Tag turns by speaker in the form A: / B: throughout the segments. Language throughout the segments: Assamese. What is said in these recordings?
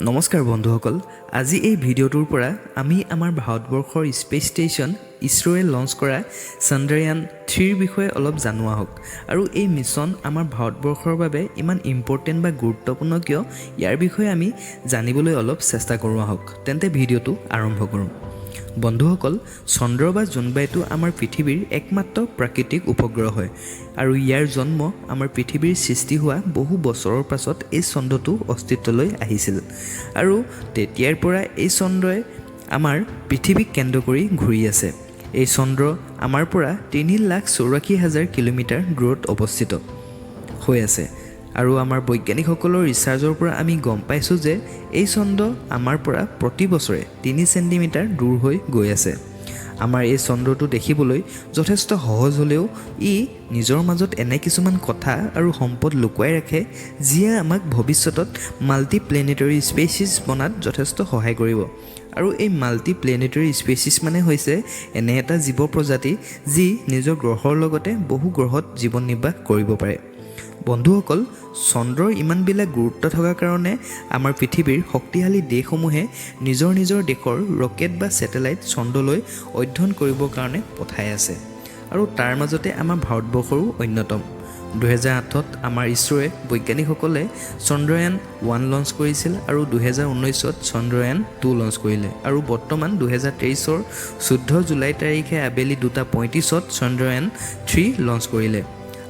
A: নমস্কাৰ বন্ধুসকল, আজি এই ভিডিঅ'টোৰ পৰা আমি আমাৰ ভাৰতবৰ্ষৰ স্পেচ ষ্টেচন ইছৰোৱে লঞ্চ কৰা চন্দ্ৰয়ান 3ৰ বিষয়ে অলপ জানোৱা হওক। আৰু এই মিছন আমাৰ ভাৰতবৰ্ষৰ বাবে ইমান ইম্পৰ্টেণ্ট বা গুৰুত্বপূৰ্ণ কিয়, ইয়াৰ বিষয়ে আমি জানিবলৈ অলপ চেষ্টা কৰোৱা হওক। তেন্তে ভিডিঅ'টো আৰম্ভ কৰোঁ। বন্ধুসকল, চন্দ্ৰ বা জোনবাইটো আমাৰ পৃথিৱীৰ একমাত্ৰ প্ৰাকৃতিক উপগ্ৰহ হয় আৰু ইয়াৰ জন্ম আমাৰ পৃথিৱীৰ সৃষ্টি হোৱা বহু বছৰৰ পাছত এই চন্দ্ৰটো অস্তিত্বলৈ আহিছিল আৰু তেতিয়াৰ পৰা এই চন্দ্ৰই আমাৰ পৃথিৱীক কেন্দ্ৰ কৰি ঘূৰি আছে। এই চন্দ্ৰ আমাৰ পৰা 3,84,000 কিলোমিটাৰ দূৰত অৱস্থিত হৈ আছে আৰু আমাৰ বৈজ্ঞানিকসকলৰ ৰিচাৰ্চৰ পৰা আমি গম পাইছোঁ যে এই চন্দ্ৰ আমাৰ পৰা প্ৰতি বছৰে 3 চেণ্টিমিটাৰ দূৰ হৈ গৈ আছে। আমাৰ এই চন্দ্ৰটো দেখিবলৈ যথেষ্ট সহজ হ'লেও ই নিজৰ মাজত এনে কিছুমান কথা আৰু সম্পদ লুকুৱাই ৰাখে যিয়ে আমাক ভৱিষ্যতত মাল্টি প্লেনেটৰী স্পেচিছ বনাত যথেষ্ট সহায় কৰিব। আৰু এই মাল্টি প্লেনেটৰী স্পেচিছ মানে হৈছে এনে এটা জীৱ প্ৰজাতি যি নিজৰ গ্ৰহৰ লগতে বহু গ্ৰহত জীৱন নিৰ্বাহ কৰিব পাৰে। বন্ধুসকল, চন্দ্ৰৰ ইমানবিলাক গুৰুত্ব থকাৰ কাৰণে আমাৰ পৃথিৱীৰ শক্তিশালী দেশসমূহে নিজৰ দেশৰ ৰকেট বা ছেটেলাইট চন্দ্ৰলৈ অধ্যয়ন কৰিবৰ কাৰণে পঠাই আছে আৰু তাৰ মাজতে আমাৰ ভাৰতবৰ্ষৰো অন্যতম। 2008ত আমাৰ ইছৰোৱে বৈজ্ঞানিকসকলে চন্দ্ৰয়ান 1 লঞ্চ কৰিছিল আৰু 2019ত চন্দ্ৰয়ান 2 লঞ্চ কৰিলে আৰু বৰ্তমান 2023ৰ 14 জুলাই তাৰিখে আবেলি 2:35ত চন্দ্ৰয়ান 3 লঞ্চ কৰিলে।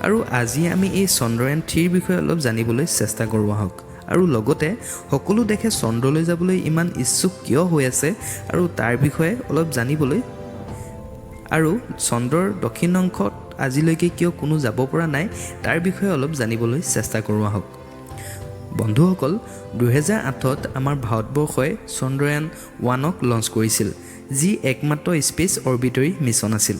A: আৰু আজি আমি এই চন্দ্ৰয়ান 3ৰ বিষয়ে অলপ জানিবলৈ চেষ্টা কৰোঁ আহক। আৰু লগতে সকলো দেশে চন্দ্ৰলৈ যাবলৈ ইমান ইচ্ছুক কিয় হৈ আছে আৰু তাৰ বিষয়ে অলপ জানিবলৈ, আৰু চন্দ্ৰৰ দক্ষিণ অংশত আজিলৈকে কিয় কোনো যাব পৰা নাই তাৰ বিষয়ে অলপ জানিবলৈ চেষ্টা কৰোঁ আহক। বন্ধুসকল, 2008ত আমাৰ ভাৰতবৰ্ষই চন্দ্ৰয়ান 1ক লঞ্চ কৰিছিল, যি একমাত্ৰ স্পেচ অৰ্বিটৰী মিছন আছিল।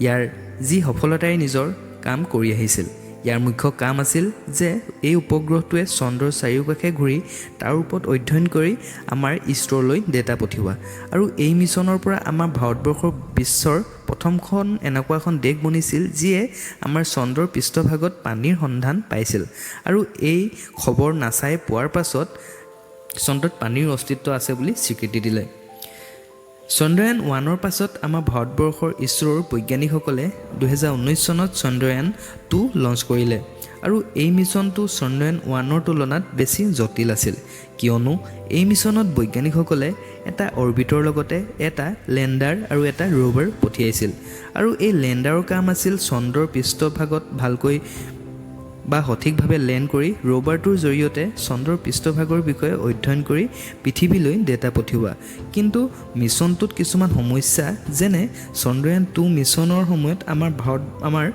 A: ইয়াৰ যি সফলতাৰে নিজৰ কাম কৰি আহিছিল। ইয়াৰ মুখ্য কাম আছিল যে এই উপগ্ৰহটোৱে চন্দ্ৰৰ চাৰিওকাষে ঘূৰি তাৰ ওপৰত অধ্যয়ন কৰি আমাৰ ইছৰোলৈ ডেটা পঠিওৱা। আৰু এই মিছনৰ পৰা আমাৰ ভাৰতবৰ্ষৰ বিশ্বৰ প্ৰথমখন এনেকুৱা এখন দেশ বনিছিল যিয়ে আমাৰ চন্দ্ৰৰ পৃষ্ঠভাগত পানীৰ সন্ধান পাইছিল। আৰু এই খবৰ নাছাই পোৱাৰ পাছত চন্দ্ৰত পানীৰ অস্তিত্ব আছে বুলি স্বীকৃতি দিলে। চন্দ্ৰয়ান 1ৰ পাছত আমাৰ ভাৰতবৰ্ষৰ ইছৰোৰ বৈজ্ঞানিকসকলে 2019 চনত চন্দ্ৰয়ান 2 লঞ্চ কৰিলে আৰু এই মিছনটো চন্দ্ৰয়ান 1ৰ তুলনাত বেছি জটিল আছিল, কিয়নো এই মিছনত বৈজ্ঞানিকসকলে এটা অৰ্বিটৰ লগতে এটা লেণ্ডাৰ আৰু এটা ৰোভাৰ পঠিয়াইছিল। আৰু এই লেণ্ডাৰৰ কাম আছিল চন্দ্ৰৰ পৃষ্ঠভাগত ভালকৈ বা সঠিকভাৱে লেণ্ড কৰি ৰোভাৰটোৰ জৰিয়তে চন্দ্ৰৰ পৃষ্ঠভাগৰ বিষয়ে অধ্যয়ন কৰি পৃথিৱীলৈ ডেটা পঠিওৱা। কিন্তু মিছনটোত কিছুমান সমস্যা, যেনে চন্দ্ৰয়ান 2 মিছনৰ সময়ত আমাৰ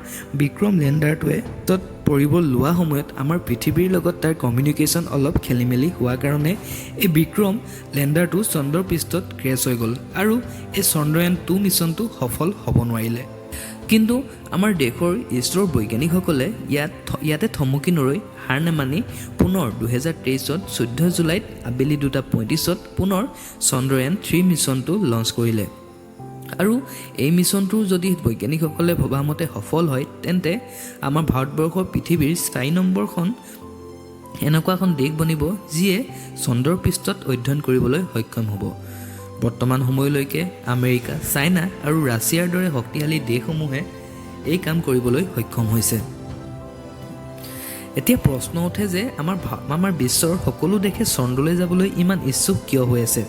A: বিক্ৰম লেণ্ডাৰটোৱে তত পৰিব লোৱা সময়ত আমাৰ পৃথিৱীৰ লগত তাৰ কমিউনিকেশ্যন অলপ খেলিমেলি হোৱাৰ কাৰণে এই বিক্ৰম লেণ্ডাৰটো চন্দ্ৰৰ পৃষ্ঠত ক্ৰেছ হৈ গ'ল আৰু এই চন্দ্ৰয়ান 2 মিছনটো সফল হ'ব নোৱাৰিলে। কিন্তু আমাৰ দেশৰ ইছৰোৰ বৈজ্ঞানিকসকলে ইয়াতে থমকি নৰৈ হাৰ নামানি পুনৰ 2023ত 14 জুলাইত আবেলি 2:35ত পুনৰ চন্দ্ৰয়ান 3 মিছনটো লঞ্চ কৰিলে। আৰু এই মিছনটো যদি বৈজ্ঞানিকসকলে ভবামতে সফল হয় তেন্তে আমাৰ ভাৰতবৰ্ষৰ পৃথিৱীৰ 4 নম্বৰখন এনেকুৱা এখন দেশ বনিব যিয়ে চন্দ্ৰৰ পৃষ্ঠত অধ্যয়ন কৰিবলৈ সক্ষম হ'ব। বৰ্তমান সময়লৈকে আমেৰিকা, চাইনা আৰু ৰাছিয়াৰ দৰে শক্তিশালী দেশসমূহে এই কাম কৰিবলৈ সক্ষম হৈছে। এতিয়া প্ৰশ্ন উঠে যে আমাৰ বিশ্বৰ সকলো দেশে চন্দ্ৰলৈ যাবলৈ ইমান ইচ্ছুক কিয় হৈ আছে?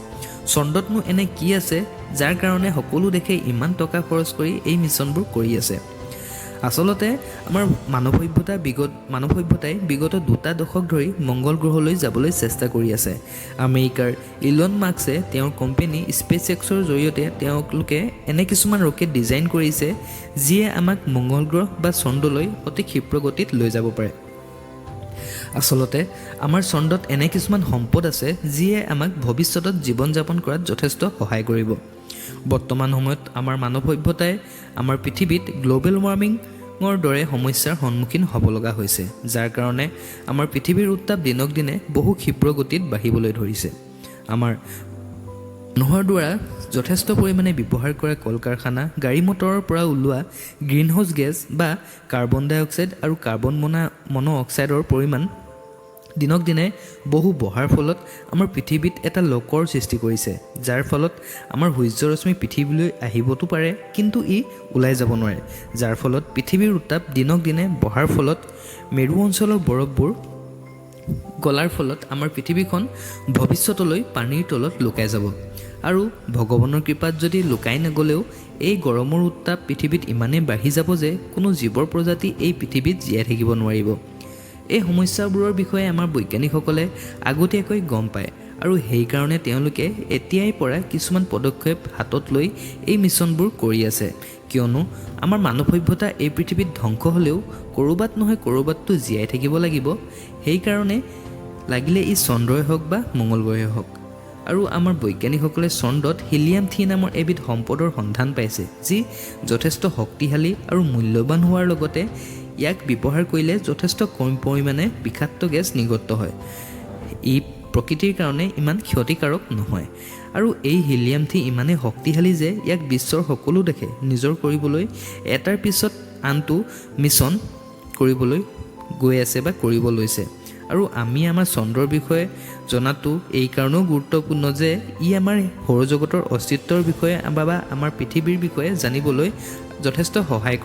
A: চন্দ্ৰতনো এনে কি আছে যাৰ কাৰণে সকলো দেশে ইমান টকা খৰচ কৰি এই মিছনবোৰ কৰি আছে? আচলতে আমাৰ মানৱ সভ্যতাই বিগত 2 দশক ধৰি মংগল গ্ৰহলৈ যাবলৈ চেষ্টা কৰি আছে। আমেৰিকাৰ ইলন মাস্কে তেওঁৰ কোম্পানী স্পেচ এক্সৰ জৰিয়তে তেওঁলোকে এনে কিছুমান ৰকেট ডিজাইন কৰিছে যিয়ে আমাক মংগল গ্ৰহ বা চন্দ্ৰলৈ অতি ক্ষীপ্ৰ গতিত লৈ যাব পাৰে। আচলতে আমাৰ চন্দ্ৰত এনে কিছুমান সম্পদ আছে যিয়ে আমাক ভৱিষ্যতত জীৱন যাপন কৰাত যথেষ্ট সহায় কৰিব। বৰ্তমান সময়ত আমাৰ মানৱ সভ্যতাই আমাৰ পৃথিৱীত গ্ল'বেল ৱাৰ্মিঙৰ দৰে সমস্যাৰ সন্মুখীন হ'ব লগা হৈছে, যাৰ কাৰণে আমাৰ পৃথিৱীৰ উত্তাপ দিনক দিনে বহু ক্ষীপ্ৰ গতিত বাঢ়িবলৈ ধৰিছে। আমাৰ মানুহৰ দ্বাৰা যথেষ্ট পৰিমাণে ব্যৱহাৰ কৰা কল কাৰখানা, গাড়ী মটৰৰ পৰা ওলোৱা গ্ৰীণহাউচ গেছ বা কাৰ্বন ডাই অক্সাইড আৰু কাৰ্বন মন অক্সাইডৰ পৰিমাণ দিনক দিনে বহু বহাৰ ফলত আমাৰ পৃথিৱীত এটা লকৰ সৃষ্টি কৰিছে, যাৰ ফলত আমাৰ সূৰ্যৰশ্মি পৃথিৱীলৈ আহিবতো পাৰে, কিন্তু ই ওলাই যাব নোৱাৰে, যাৰ ফলত পৃথিৱীৰ উত্তাপ দিনক দিনে বহাৰ ফলত মেৰু অঞ্চলৰ বৰফবোৰ গলাৰ ফলত আমাৰ পৃথিৱীখন ভৱিষ্যতলৈ পানীৰ তলত লুকাই যাব। আৰু ভগৱানৰ কৃপাত যদি লুকাই নগ'লেও এই গৰমৰ উত্তাপ পৃথিৱীত ইমানেই বাঢ়ি যাব যে কোনো জীৱৰ প্ৰজাতি এই পৃথিৱীত জীয়াই থাকিব নোৱাৰিব। এই সমস্যাবোৰৰ বিষয়ে আমাৰ বৈজ্ঞানিকসকলে আগতীয়াকৈ গম পায় আৰু সেইকাৰণে তেওঁলোকে এতিয়াই পৰা কিছুমান পদক্ষেপ হাতত লৈ এই মিছনবোৰ কৰি আছে, কিয়নো আমাৰ মানৱ সভ্যতা এই পৃথিৱীত ধ্বংস হ'লেও ক'ৰবাত নহয় ক'ৰবাততো জীয়াই থাকিব লাগিব। সেইকাৰণে লাগিলে ই চন্দ্ৰই হওক বা মংগল গ্ৰহেই হওক। আৰু আমাৰ বৈজ্ঞানিকসকলে চন্দ্ৰত হিলিয়াম-3 নামৰ এবিধ সম্পদৰ সন্ধান পাইছে, যি যথেষ্ট শক্তিশালী আৰু মূল্যৱান হোৱাৰ লগতে ইয়াক ব্যৱহাৰ কৰিলে যথেষ্ট কম পৰিমাণে বিষাক্ত গেছ নিৰ্গত হয়। ই প্ৰকৃতিৰ কাৰণে ইমান ক্ষতিকাৰক নহয়। আৰু এই হিলিয়াম-3 ইমানেই শক্তিশালী যে ইয়াক বিশ্বৰ সকলো দেশে নিজৰ কৰিবলৈ এটাৰ পিছত আনটো মিছন কৰিবলৈ গৈ আছে বা কৰিব লৈছে। আৰু আমি আমাৰ চন্দ্ৰৰ বিষয়ে জনাটো এই কাৰণেও গুৰুত্বপূৰ্ণ যে ই আমাৰ সৌৰজগতৰ অস্তিত্বৰ বিষয়ে বা আমাৰ পৃথিৱীৰ বিষয়ে জানিবলৈ যথেষ্ট সহায়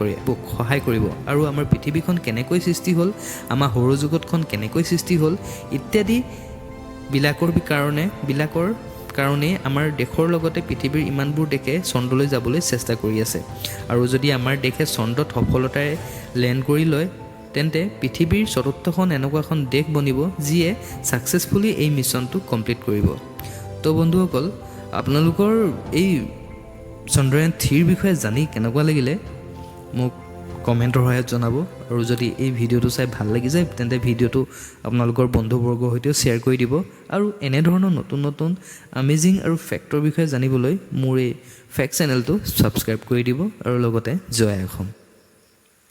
A: কৰিব। আৰু আমাৰ পৃথিৱীখন কেনেকৈ সৃষ্টি হ'ল, আমাৰ সৌৰজগতখন কেনেকৈ সৃষ্টি হ'ল ইত্যাদি বিলাকৰ কাৰণেই আমাৰ দেশৰ লগতে পৃথিৱীৰ ইমানবোৰ দেশে চন্দ্ৰলৈ যাবলৈ চেষ্টা কৰি আছে। আৰু যদি আমাৰ দেশে চন্দ্ৰত সফলতাৰে লেণ্ড কৰি লয়, তেন্তে পৃথিৱীৰ চতুৰ্থখন এনেকুৱা এখন দেশ বনিব যিয়ে ছাকচেছফুলি এই মিছনটো কমপ্লিট কৰিব। তো বন্ধুসকল, আপোনালোকৰ এই চন্দ্ৰয়ান-3ৰ বিষয়ে জানি কেনেকুৱা লাগিলে মোক কমেণ্টৰ সহায়ত জনাব। আৰু যদি এই ভিডিঅ'টো চাই ভাল লাগি যায় তেন্তে ভিডিঅ'টো আপোনালোকৰ বন্ধুবৰ্গৰ সৈতেও শ্বেয়াৰ কৰি দিব। আৰু এনেধৰণৰ নতুন নতুন আমেজিং আৰু ফেক্টৰ বিষয়ে জানিবলৈ মোৰ এই ফেক্ট চেনেলটো ছাবস্ক্ৰাইব কৰি দিব। আৰু লগতে জয় অসম।